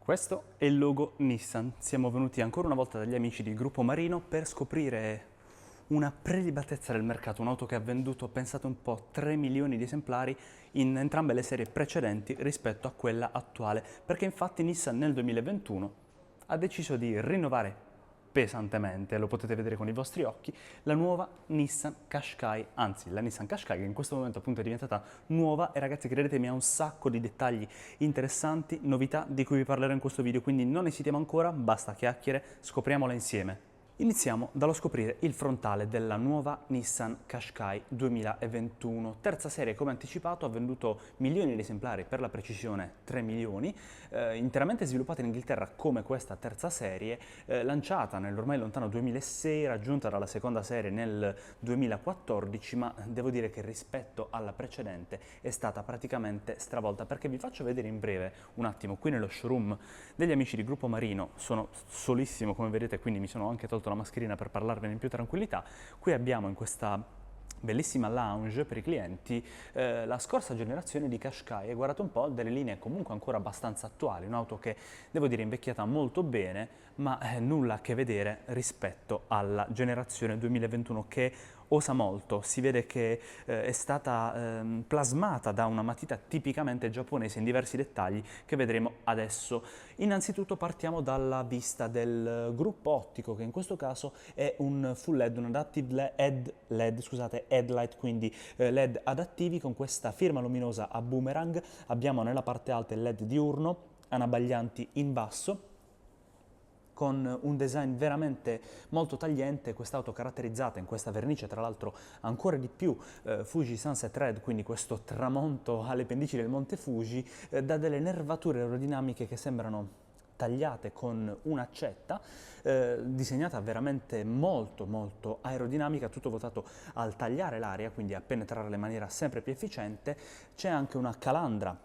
Questo è il logo Nissan. Siamo venuti ancora una volta dagli amici di Gruppo Marino per scoprire una prelibatezza del mercato, un'auto che ha venduto, pensate un po', 3 milioni di esemplari in entrambe le serie precedenti rispetto a quella attuale, perché infatti Nissan nel 2021 ha deciso di rinnovare pesantemente, lo potete vedere con i vostri occhi, la nuova Nissan Qashqai, anzi la Nissan Qashqai che in questo momento appunto è diventata nuova e ragazzi credetemi ha un sacco di dettagli interessanti, novità di cui vi parlerò in questo video, quindi non esitiamo ancora, basta chiacchiere, scopriamola insieme. Iniziamo dallo scoprire il frontale della nuova Nissan Qashqai 2021. Terza serie, come anticipato, ha venduto milioni di esemplari, per la precisione 3 milioni, interamente sviluppata in Inghilterra come questa terza serie, lanciata nell'ormai lontano 2006, raggiunta dalla seconda serie nel 2014, ma devo dire che rispetto alla precedente è stata praticamente stravolta, perché vi faccio vedere in breve un attimo qui nello showroom degli amici di Gruppo Marino. Sono solissimo come vedete, quindi mi sono anche tolto la mascherina per parlarvene in più tranquillità. Qui abbiamo in questa bellissima lounge per i clienti la scorsa generazione di Qashqai e guardate un po', delle linee comunque ancora abbastanza attuali, un'auto che devo dire invecchiata molto bene, ma nulla a che vedere rispetto alla generazione 2021 che osa molto. Si vede che è stata plasmata da una matita tipicamente giapponese in diversi dettagli che vedremo adesso. Innanzitutto partiamo dalla vista del gruppo ottico, che in questo caso è un full LED, un adaptive LED, scusate, headlight, quindi LED adattivi con questa firma luminosa a boomerang. Abbiamo nella parte alta il LED diurno, anabaglianti in basso, con un design veramente molto tagliente, quest'auto caratterizzata in questa vernice, tra l'altro ancora di più Fuji Sunset Red, quindi questo tramonto alle pendici del Monte Fuji, da delle nervature aerodinamiche che sembrano tagliate con un'accetta, disegnata veramente molto aerodinamica, tutto votato al tagliare l'aria, quindi a penetrarla in maniera sempre più efficiente. C'è anche una calandra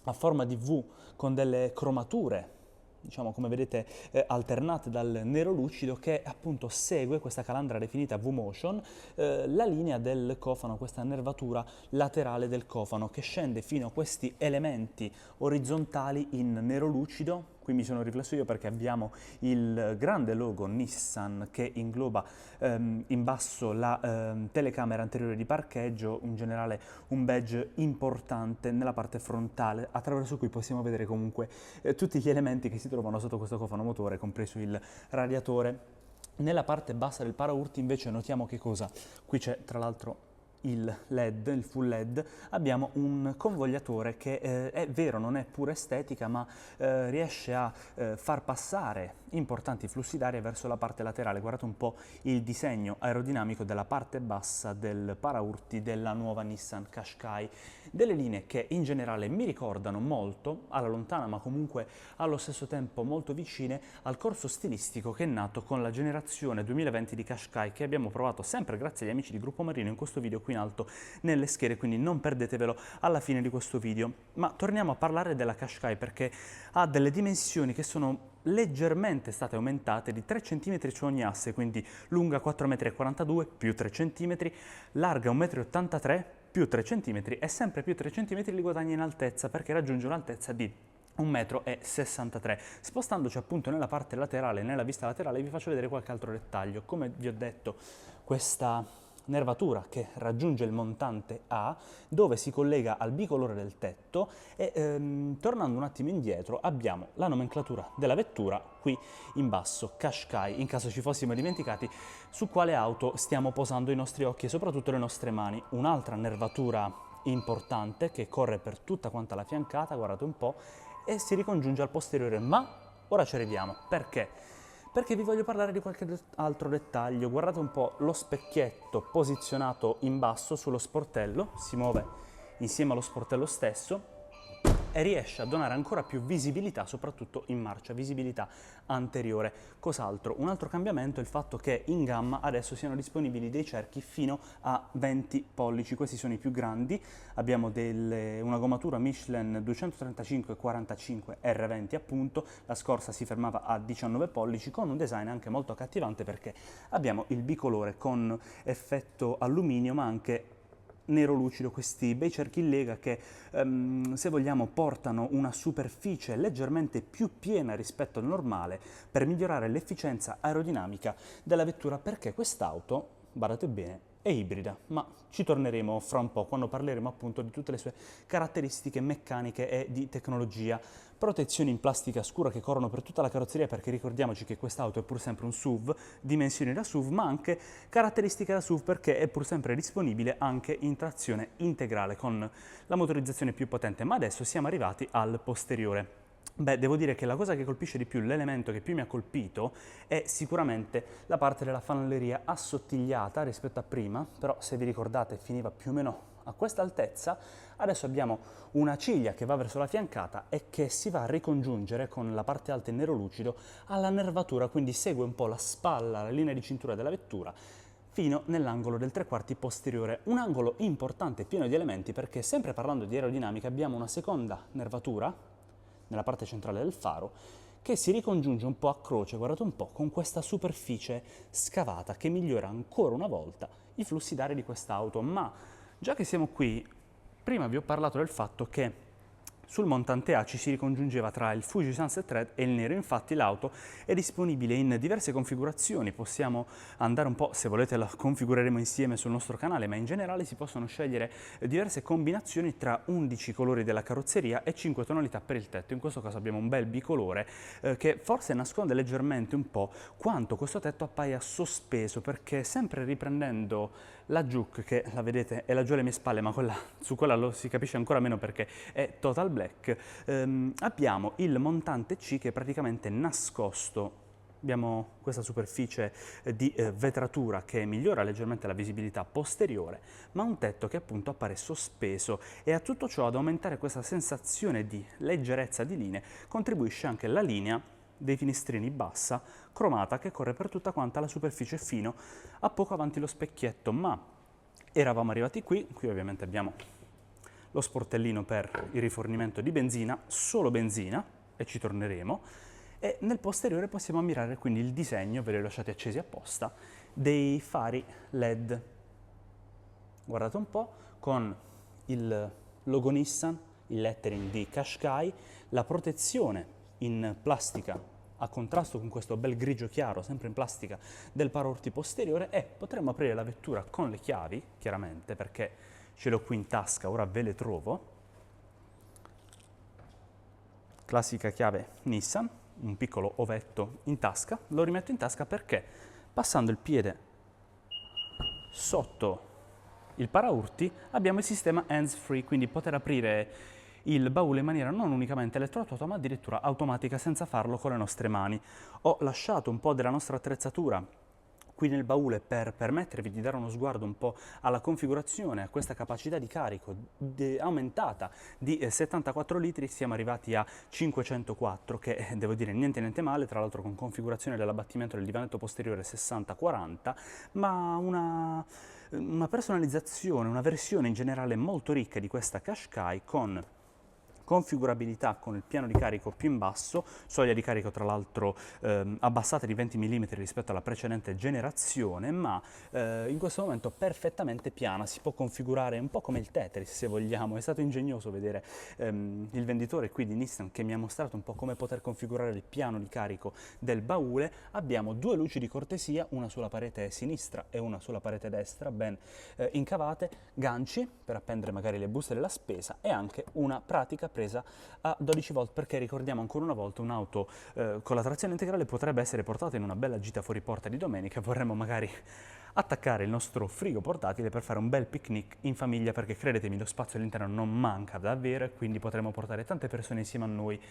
a forma di V con delle cromature, diciamo come vedete alternate dal nero lucido, che appunto segue questa calandra definita V-Motion, la linea del cofano, questa nervatura laterale del cofano che scende fino a questi elementi orizzontali in nero lucido. Qui mi sono riflesso io perché abbiamo il grande logo Nissan che ingloba in basso la telecamera anteriore di parcheggio, in generale un badge importante nella parte frontale attraverso cui possiamo vedere comunque tutti gli elementi che si trovano sotto questo cofano motore, compreso il radiatore. Nella parte bassa del paraurti invece notiamo che cosa? Qui c'è tra l'altro il LED, il full LED, abbiamo un convogliatore che è vero, non è pura estetica, ma riesce a far passare importanti flussi d'aria verso la parte laterale. Guardate un po' il disegno aerodinamico della parte bassa del paraurti della nuova Nissan Qashqai, delle linee che in generale mi ricordano molto, alla lontana ma comunque allo stesso tempo molto vicine, al corso stilistico che è nato con la generazione 2020 di Qashqai, che abbiamo provato sempre grazie agli amici di Gruppo Marino in questo video qui in alto nelle schiere, quindi non perdetevelo alla fine di questo video. Ma torniamo a parlare della Qashqai perché ha delle dimensioni che sono leggermente state aumentate di 3 cm su ogni asse, quindi lunga 4,42 m più 3 cm, larga 1,83 m più 3 cm e sempre più 3 cm li guadagna in altezza perché raggiunge un'altezza di 1,63 m. Spostandoci appunto nella parte laterale, nella vista laterale, vi faccio vedere qualche altro dettaglio. Come vi ho detto, questa nervatura che raggiunge il montante A, dove si collega al bicolore del tetto e tornando un attimo indietro abbiamo la nomenclatura della vettura qui in basso, Qashqai, in caso ci fossimo dimenticati su quale auto stiamo posando i nostri occhi e soprattutto le nostre mani. Un'altra nervatura importante che corre per tutta quanta la fiancata, guardate un po', e si ricongiunge al posteriore, ma ora ci arriviamo. Perché? Perché vi voglio parlare di qualche altro dettaglio. Guardate un po' lo specchietto posizionato in basso sullo sportello, si muove insieme allo sportello stesso e riesce a donare ancora più visibilità, soprattutto in marcia, visibilità anteriore. Cos'altro? Un altro cambiamento è il fatto che in gamma adesso siano disponibili dei cerchi fino a 20 pollici, questi sono i più grandi, abbiamo una gommatura Michelin 235/45 R20 appunto, la scorsa si fermava a 19 pollici con un design anche molto accattivante perché abbiamo il bicolore con effetto alluminio ma anche nero lucido, questi bei cerchi in lega che se vogliamo portano una superficie leggermente più piena rispetto al normale per migliorare l'efficienza aerodinamica della vettura, perché quest'auto, badate bene, è ibrida, ma ci torneremo fra un po' quando parleremo appunto di tutte le sue caratteristiche meccaniche e di tecnologia. Protezioni in plastica scura che corrono per tutta la carrozzeria, perché ricordiamoci che quest'auto è pur sempre un SUV, dimensioni da SUV, ma anche caratteristiche da SUV perché è pur sempre disponibile anche in trazione integrale con la motorizzazione più potente. Ma adesso siamo arrivati al posteriore. Beh, devo dire che la cosa che colpisce di più, l'elemento che più mi ha colpito, è sicuramente la parte della fanalleria assottigliata rispetto a prima, però se vi ricordate finiva più o meno a questa altezza. Adesso abbiamo una ciglia che va verso la fiancata e che si va a ricongiungere con la parte alta in nero lucido alla nervatura, quindi segue un po' la spalla, la linea di cintura della vettura, fino nell'angolo del 3/4 posteriore. Un angolo importante, pieno di elementi, perché sempre parlando di aerodinamica abbiamo una seconda nervatura nella parte centrale del faro, che si ricongiunge un po' a croce, guardate un po', con questa superficie scavata che migliora ancora una volta i flussi d'aria di quest'auto. Ma già che siamo qui, prima vi ho parlato del fatto che sul montante A ci si ricongiungeva tra il Fuji Sunset Red e il nero, infatti l'auto è disponibile in diverse configurazioni, possiamo andare un po', se volete la configureremo insieme sul nostro canale, ma in generale si possono scegliere diverse combinazioni tra 11 colori della carrozzeria e 5 tonalità per il tetto. In questo caso abbiamo un bel bicolore che forse nasconde leggermente un po' quanto questo tetto appaia sospeso, perché sempre riprendendo la Juke, che la vedete è laggiù alle mie spalle, ma su quella lo si capisce ancora meno perché è total black, abbiamo il montante C che è praticamente nascosto. Abbiamo questa superficie di vetratura che migliora leggermente la visibilità posteriore, ma un tetto che appunto appare sospeso, e a tutto ciò, ad aumentare questa sensazione di leggerezza di linee, contribuisce anche la linea dei finestrini bassa, cromata, che corre per tutta quanta la superficie fino a poco avanti lo specchietto. Ma eravamo arrivati qui ovviamente abbiamo lo sportellino per il rifornimento di benzina, solo benzina, e ci torneremo, e nel posteriore possiamo ammirare quindi il disegno, ve li ho lasciati accesi apposta, dei fari LED. Guardate un po', con il logo Nissan, il lettering di Qashqai, la protezione in plastica a contrasto con questo bel grigio chiaro, sempre in plastica, del paraurti posteriore, e potremo aprire la vettura con le chiavi, chiaramente, perché ce l'ho qui in tasca, ora ve le trovo. Classica chiave Nissan, un piccolo ovetto in tasca, lo rimetto in tasca perché passando il piede sotto il paraurti abbiamo il sistema hands free, quindi poter aprire il baule in maniera non unicamente elettroautomatica, ma addirittura automatica, senza farlo con le nostre mani. Ho lasciato un po' della nostra attrezzatura qui nel baule per permettervi di dare uno sguardo un po' alla configurazione, a questa capacità di carico aumentata di 74 litri, siamo arrivati a 504, che devo dire niente male, tra l'altro con configurazione dell'abbattimento del divanetto posteriore 60-40, ma una personalizzazione, una versione in generale molto ricca di questa Qashqai, con configurabilità con il piano di carico più in basso, soglia di carico tra l'altro abbassata di 20 mm rispetto alla precedente generazione, ma in questo momento perfettamente piana. Si può configurare un po' come il Tetris, se vogliamo. È stato ingegnoso vedere il venditore qui di Nissan che mi ha mostrato un po' come poter configurare il piano di carico del baule. Abbiamo due luci di cortesia, una sulla parete sinistra e una sulla parete destra, ben incavate, ganci per appendere magari le buste della spesa, e anche una pratica presa a 12 volt, perché ricordiamo ancora una volta un'auto con la trazione integrale potrebbe essere portata in una bella gita fuori porta di domenica. Vorremmo magari attaccare il nostro frigo portatile per fare un bel picnic in famiglia, perché credetemi lo spazio all'interno non manca davvero, e quindi potremo portare tante persone insieme a noi.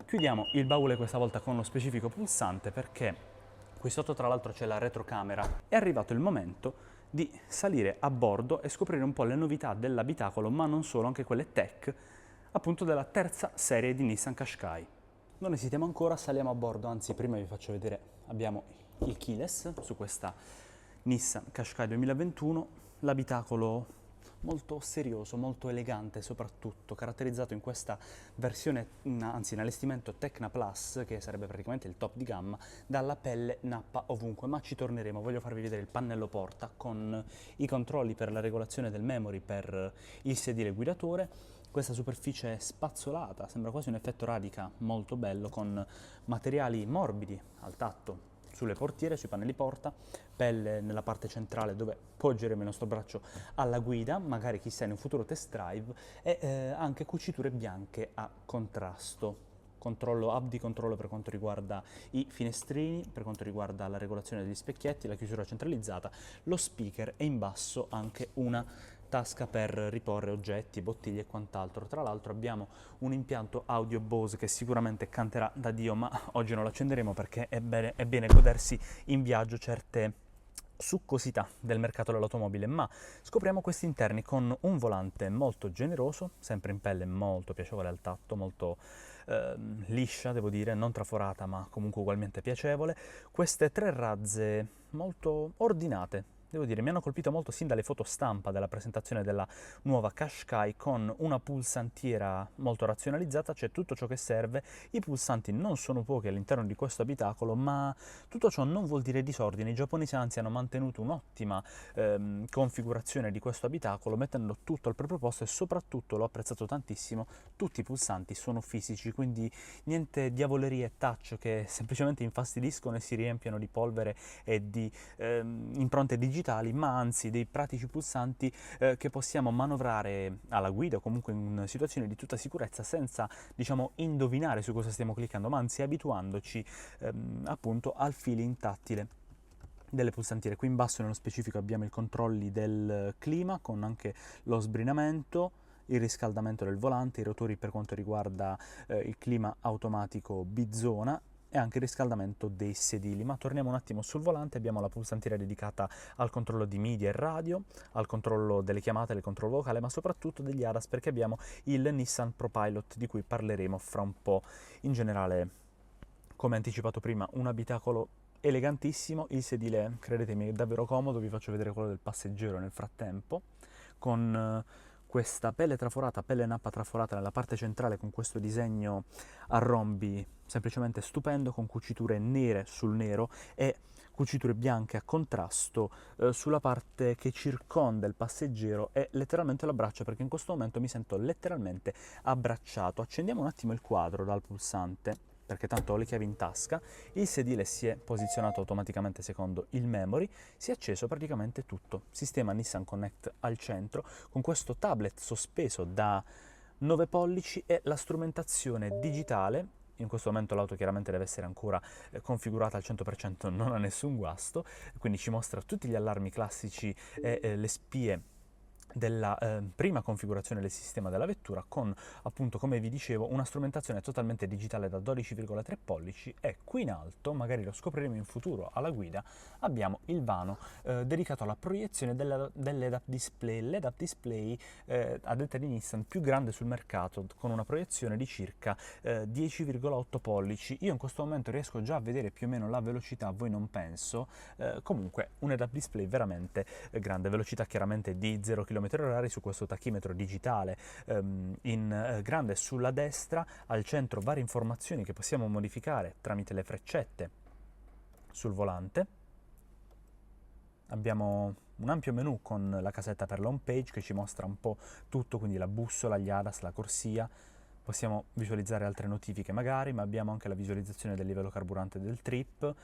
Chiudiamo il baule questa volta con lo specifico pulsante, perché qui sotto tra l'altro c'è la retrocamera. È arrivato il momento di salire a bordo e scoprire un po' le novità dell'abitacolo, ma non solo, anche quelle tech, appunto della terza serie di Nissan Qashqai. Non esitiamo ancora, saliamo a bordo, anzi prima vi faccio vedere, abbiamo il keyless su questa Nissan Qashqai 2021, l'abitacolo molto serioso, molto elegante soprattutto, caratterizzato in questa versione, anzi in allestimento Tecna Plus, che sarebbe praticamente il top di gamma, dalla pelle nappa ovunque, ma ci torneremo. Voglio farvi vedere il pannello porta con i controlli per la regolazione del memory per il sedile guidatore. Questa superficie spazzolata, sembra quasi un effetto radica molto bello, con materiali morbidi al tatto sulle portiere, sui pannelli porta, pelle nella parte centrale dove poggeremo il nostro braccio alla guida, magari chissà in un futuro test drive, e anche cuciture bianche a contrasto. Hub di controllo per quanto riguarda i finestrini, per quanto riguarda la regolazione degli specchietti, la chiusura centralizzata, lo speaker e in basso anche una tasca per riporre oggetti, bottiglie e quant'altro. Tra l'altro abbiamo un impianto audio Bose che sicuramente canterà da Dio, ma oggi non lo accenderemo perché è bene godersi in viaggio certe succosità del mercato dell'automobile, ma scopriamo questi interni con un volante molto generoso, sempre in pelle, molto piacevole al tatto, molto liscia, devo dire, non traforata ma comunque ugualmente piacevole, queste 3 razze molto ordinate. Devo dire, mi hanno colpito molto sin dalle foto stampa della presentazione della nuova Qashqai, con una pulsantiera molto razionalizzata, c'è tutto ciò che serve. I pulsanti non sono pochi all'interno di questo abitacolo, ma tutto ciò non vuol dire disordine. I giapponesi anzi hanno mantenuto un'ottima configurazione di questo abitacolo, mettendo tutto al proprio posto, e soprattutto, l'ho apprezzato tantissimo, tutti i pulsanti sono fisici, quindi niente diavolerie e touch che semplicemente infastidiscono e si riempiono di polvere e di impronte digitali, ma anzi dei pratici pulsanti che possiamo manovrare alla guida o comunque in situazioni di tutta sicurezza senza, diciamo, indovinare su cosa stiamo cliccando, ma anzi abituandoci appunto al feeling tattile delle pulsantiere. Qui in basso nello specifico abbiamo i controlli del clima con anche lo sbrinamento, il riscaldamento del volante, i rotori per quanto riguarda il clima automatico bizona e anche il riscaldamento dei sedili. Ma torniamo un attimo sul volante. Abbiamo la pulsantiera dedicata al controllo di media e radio, al controllo delle chiamate, al controllo vocale, ma soprattutto degli ADAS, perché abbiamo il Nissan ProPilot di cui parleremo fra un po'. In generale, come anticipato prima, un abitacolo elegantissimo, il sedile, credetemi, è davvero comodo. Vi faccio vedere quello del passeggero nel frattempo, con questa pelle traforata, pelle nappa traforata nella parte centrale, con questo disegno a rombi semplicemente stupendo, con cuciture nere sul nero e cuciture bianche a contrasto sulla parte che circonda il passeggero e letteralmente lo abbraccia, perché in questo momento mi sento letteralmente abbracciato. Accendiamo un attimo il quadro dal pulsante, perché tanto ho le chiavi in tasca. Il sedile si è posizionato automaticamente secondo il memory, si è acceso praticamente tutto. Sistema Nissan Connect al centro, con questo tablet sospeso da 9 pollici e la strumentazione digitale. In questo momento l'auto chiaramente deve essere ancora configurata al 100%, non ha nessun guasto, quindi ci mostra tutti gli allarmi classici e le spie della prima configurazione del sistema della vettura, con appunto, come vi dicevo, una strumentazione totalmente digitale da 12,3 pollici, e qui in alto, magari lo scopriremo in futuro alla guida, abbiamo il vano dedicato alla proiezione dell'head-up display, l'head-up display a detta di Nissan più grande sul mercato, con una proiezione di circa 10,8 pollici. Io in questo momento riesco già a vedere più o meno la velocità, voi non penso. Comunque un head-up display veramente grande, velocità chiaramente di 0 km/h su questo tachimetro digitale in grande sulla destra, al centro varie informazioni che possiamo modificare tramite le freccette sul volante. Abbiamo un ampio menu con la casetta per l'home page che ci mostra un po' tutto, quindi la bussola, gli ADAS, la corsia. Possiamo visualizzare altre notifiche magari, ma abbiamo anche la visualizzazione del livello carburante del trip,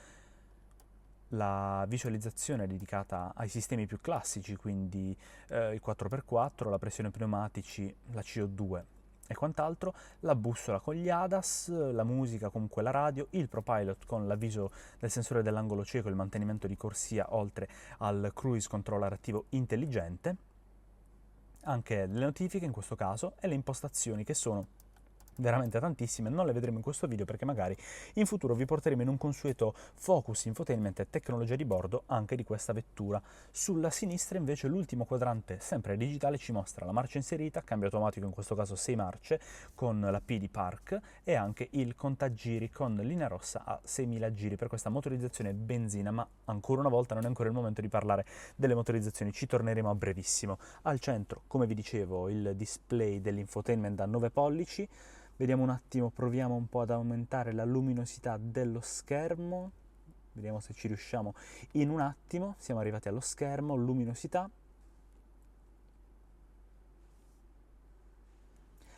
la visualizzazione dedicata ai sistemi più classici, quindi il 4x4, la pressione pneumatici, la CO2 e quant'altro, la bussola con gli ADAS, la musica, comunque la radio, il ProPilot con l'avviso del sensore dell'angolo cieco, il mantenimento di corsia, oltre al cruise controller attivo intelligente, anche le notifiche in questo caso e le impostazioni, che sono veramente tantissime, non le vedremo in questo video perché magari in futuro vi porteremo in un consueto focus infotainment e tecnologia di bordo anche di questa vettura. Sulla sinistra invece l'ultimo quadrante, sempre digitale, ci mostra la marcia inserita, cambio automatico in questo caso 6 marce con la P di Park e anche il contagiri con linea rossa a 6.000 giri per questa motorizzazione benzina, ma ancora una volta non è ancora il momento di parlare delle motorizzazioni, ci torneremo a brevissimo. Al centro, come vi dicevo, il display dell'infotainment da 9 pollici. Vediamo un attimo, proviamo un po' ad aumentare la luminosità dello schermo. Vediamo se ci riusciamo in un attimo. Siamo arrivati allo schermo, luminosità.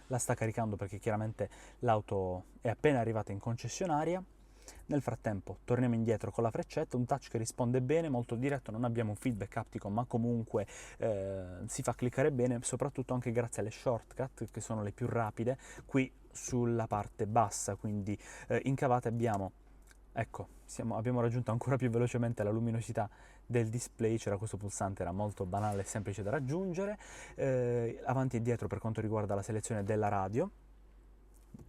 La sta caricando perché chiaramente l'auto è appena arrivata in concessionaria. Nel frattempo torniamo indietro con la freccetta, un touch che risponde bene, molto diretto, non abbiamo un feedback aptico ma comunque si fa cliccare bene, soprattutto anche grazie alle shortcut che sono le più rapide qui sulla parte bassa, quindi in cavata abbiamo, ecco, abbiamo raggiunto ancora più velocemente la luminosità del display, c'era questo pulsante, era molto banale e semplice da raggiungere, avanti e dietro per quanto riguarda la selezione della radio,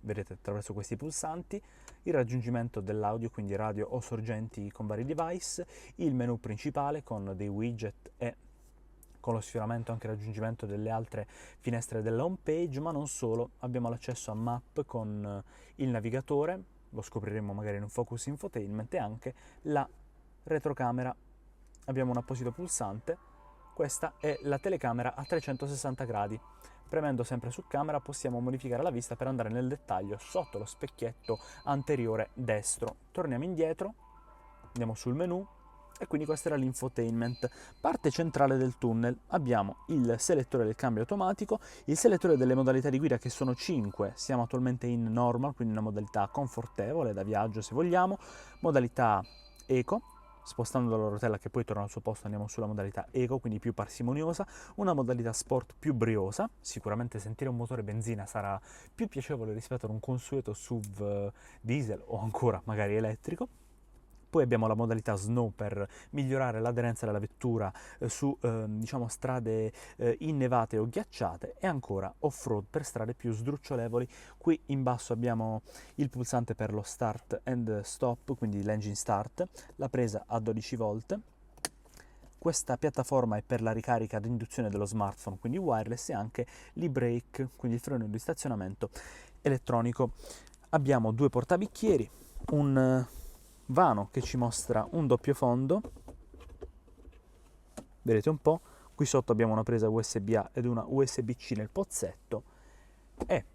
vedete attraverso questi pulsanti, il raggiungimento dell'audio, quindi radio o sorgenti con vari device, il menu principale con dei widget e con lo sfioramento anche il raggiungimento delle altre finestre della home page, ma non solo, abbiamo l'accesso a map con il navigatore, lo scopriremo magari in un focus infotainment, e anche la retrocamera. Abbiamo un apposito pulsante, questa è la telecamera a 360 gradi. Premendo sempre su camera possiamo modificare la vista per andare nel dettaglio sotto lo specchietto anteriore destro. Torniamo indietro, andiamo sul menu e quindi questo era l'infotainment. Parte centrale del tunnel, abbiamo il selettore del cambio automatico, il selettore delle modalità di guida che sono 5, siamo attualmente in normal, quindi una modalità confortevole da viaggio se vogliamo, modalità eco, spostando la rotella che poi torna al suo posto andiamo sulla modalità eco, quindi più parsimoniosa, una modalità sport più briosa, sicuramente sentire un motore benzina sarà più piacevole rispetto ad un consueto SUV diesel o ancora magari elettrico. Poi abbiamo la modalità Snow per migliorare l'aderenza della vettura su diciamo strade innevate o ghiacciate, e ancora off-road per strade più sdrucciolevoli. Qui in basso abbiamo il pulsante per lo start and stop, quindi l'engine start, la presa a 12 volt. Questa piattaforma è per la ricarica ad induzione dello smartphone, quindi wireless, e anche l'e-brake, quindi il freno di stazionamento elettronico. Abbiamo due portabicchieri, un vano che ci mostra un doppio fondo, vedete un po', qui sotto abbiamo una presa USB-A ed una USB-C nel pozzetto, e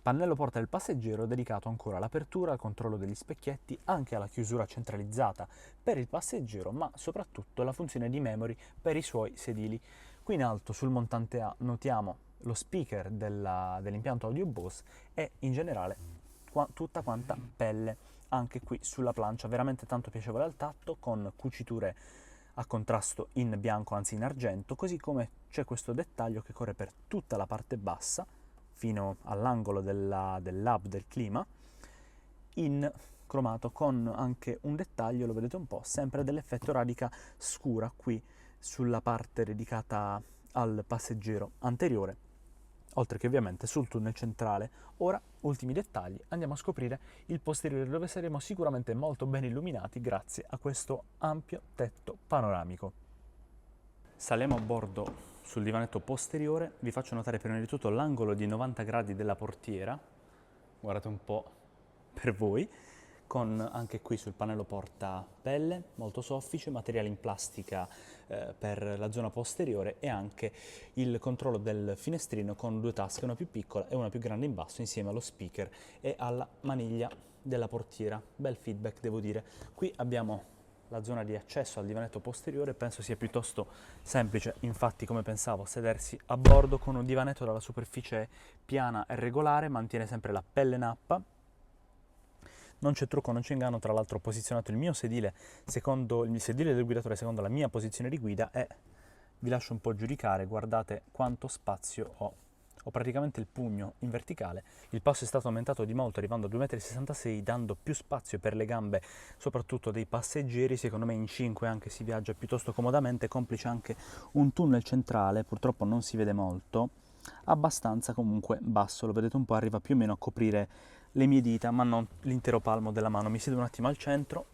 pannello porta del passeggero dedicato ancora all'apertura, al controllo degli specchietti, anche alla chiusura centralizzata per il passeggero, ma soprattutto la funzione di memory per i suoi sedili. Qui in alto sul montante A notiamo lo speaker dell'impianto audio Bose e in generale tutta quanta pelle. Anche qui sulla plancia, veramente tanto piacevole al tatto, con cuciture a contrasto in bianco, anzi in argento, così come c'è questo dettaglio che corre per tutta la parte bassa, fino all'angolo dell'hub del clima, in cromato, con anche un dettaglio, lo vedete un po', sempre dell'effetto radica scura qui sulla parte dedicata al passeggero anteriore, oltre che ovviamente sul tunnel centrale. Ora, ultimi dettagli, andiamo a scoprire il posteriore, dove saremo sicuramente molto ben illuminati grazie a questo ampio tetto panoramico. Saliamo a bordo sul divanetto posteriore, vi faccio notare prima di tutto l'angolo di 90 gradi della portiera, guardate un po' per voi, con anche qui sul pannello porta pelle, molto soffice, materiale in plastica per la zona posteriore, e anche il controllo del finestrino con due tasche, una più piccola e una più grande in basso, insieme allo speaker e alla maniglia della portiera. Bel feedback, devo dire. Qui abbiamo la zona di accesso al divanetto posteriore, penso sia piuttosto semplice, infatti come pensavo, sedersi a bordo con un divanetto dalla superficie piana e regolare, mantiene sempre la pelle nappa. Non c'è trucco, non c'è inganno, tra l'altro ho posizionato il mio sedile secondo il sedile del guidatore secondo la mia posizione di guida, e vi lascio un po' giudicare, guardate quanto spazio ho. Ho praticamente il pugno in verticale, il passo è stato aumentato di molto arrivando a 2,66 m, dando più spazio per le gambe soprattutto dei passeggeri. Secondo me in 5 anche si viaggia piuttosto comodamente, complice anche un tunnel centrale, purtroppo non si vede molto, abbastanza comunque basso, lo vedete un po', arriva più o meno a coprire le mie dita, ma non l'intero palmo della mano. Mi siedo un attimo al centro,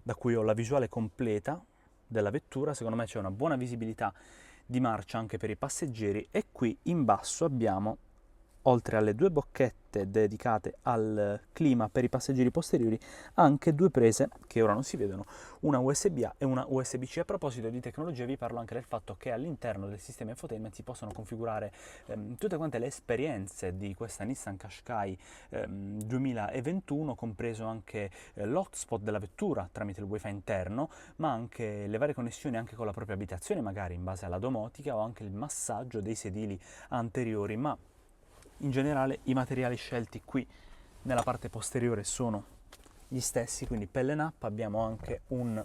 da cui ho la visuale completa della vettura. Secondo me c'è una buona visibilità di marcia anche per i passeggeri, e qui in basso abbiamo, oltre alle due bocchette dedicate al clima per i passeggeri posteriori, anche due prese che ora non si vedono, una USB-A e una USB-C. A proposito di tecnologia vi parlo anche del fatto che all'interno del sistema infotainment si possono configurare tutte quante le esperienze di questa Nissan Qashqai 2021, compreso anche l'hotspot della vettura tramite il wifi interno, ma anche le varie connessioni anche con la propria abitazione, magari in base alla domotica, o anche il massaggio dei sedili anteriori. Ma in generale i materiali scelti qui nella parte posteriore sono gli stessi, quindi pelle nappa. Abbiamo anche un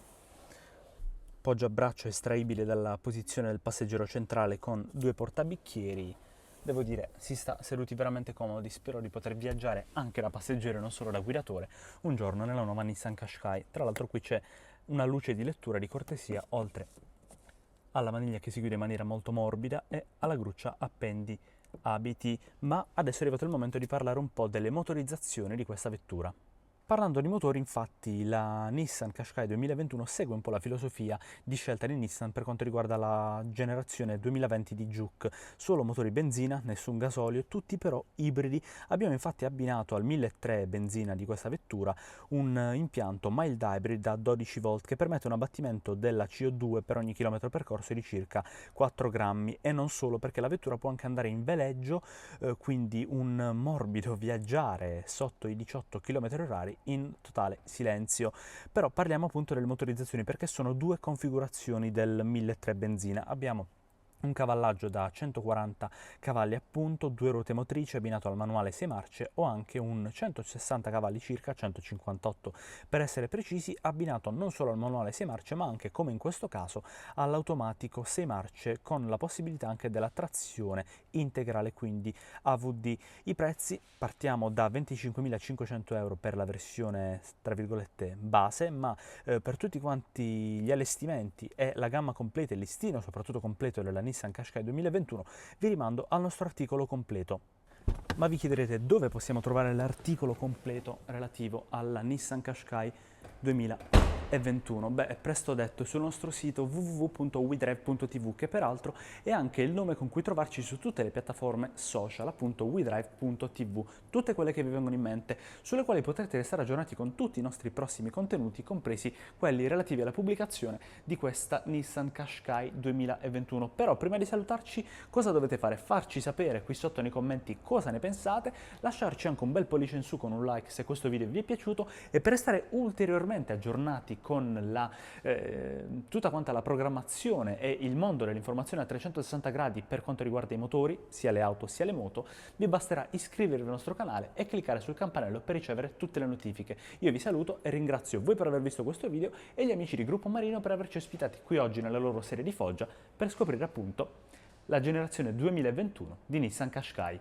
poggiabraccio estraibile dalla posizione del passeggero centrale con due portabicchieri. Devo dire, si sta seduti veramente comodi. Spero di poter viaggiare anche da passeggero e non solo da guidatore un giorno nella nuova Nissan Qashqai. Tra l'altro qui c'è una luce di lettura di cortesia, oltre alla maniglia che si chiude in maniera molto morbida e alla gruccia appendi abiti. Ma adesso è arrivato il momento di parlare un po' delle motorizzazioni di questa vettura. Parlando di motori, infatti, la Nissan Qashqai 2021 segue un po' la filosofia di scelta di Nissan per quanto riguarda la generazione 2020 di Juke. Solo motori benzina, nessun gasolio, tutti però ibridi. Abbiamo infatti abbinato al 1.3 benzina di questa vettura un impianto mild hybrid da 12 volt che permette un abbattimento della CO2 per ogni chilometro percorso di circa 4 grammi. E non solo, perché la vettura può anche andare in veleggio, quindi un morbido viaggiare sotto i 18 km/h in totale silenzio. Però parliamo appunto delle motorizzazioni, perché sono due configurazioni del 1.3 benzina. Abbiamo un cavallaggio da 140 cavalli appunto, due ruote motrici abbinato al manuale 6 marce, o anche un 160 cavalli circa, 158 per essere precisi, abbinato non solo al manuale 6 marce ma anche, come in questo caso, all'automatico 6 marce, con la possibilità anche della trazione integrale, quindi AVD. I prezzi: partiamo da 25.500 euro per la versione tra virgolette base, ma per tutti quanti gli allestimenti e la gamma completa, il listino soprattutto completo della Nissan Qashqai 2021, vi rimando al nostro articolo completo. Ma vi chiederete dove possiamo trovare l'articolo completo relativo alla Nissan Qashqai 2021? Beh, è presto detto, sul nostro sito www.wedrive.tv, che peraltro è anche il nome con cui trovarci su tutte le piattaforme social, appunto wedrive.tv, tutte quelle che vi vengono in mente, sulle quali potrete restare aggiornati con tutti i nostri prossimi contenuti, compresi quelli relativi alla pubblicazione di questa Nissan Qashqai 2021. Però prima di salutarci, cosa dovete fare? Farci sapere qui sotto nei commenti cosa ne pensate, lasciarci anche un bel pollice in su con un like se questo video vi è piaciuto, e per restare ulteriormente aggiornati con tutta quanta la programmazione e il mondo dell'informazione a 360 gradi per quanto riguarda i motori, sia le auto sia le moto, vi basterà iscrivervi al nostro canale e cliccare sul campanello per ricevere tutte le notifiche. Io vi saluto e ringrazio voi per aver visto questo video e gli amici di Gruppo Marino per averci ospitati qui oggi nella loro serie di Foggia per scoprire appunto la generazione 2021 di Nissan Qashqai.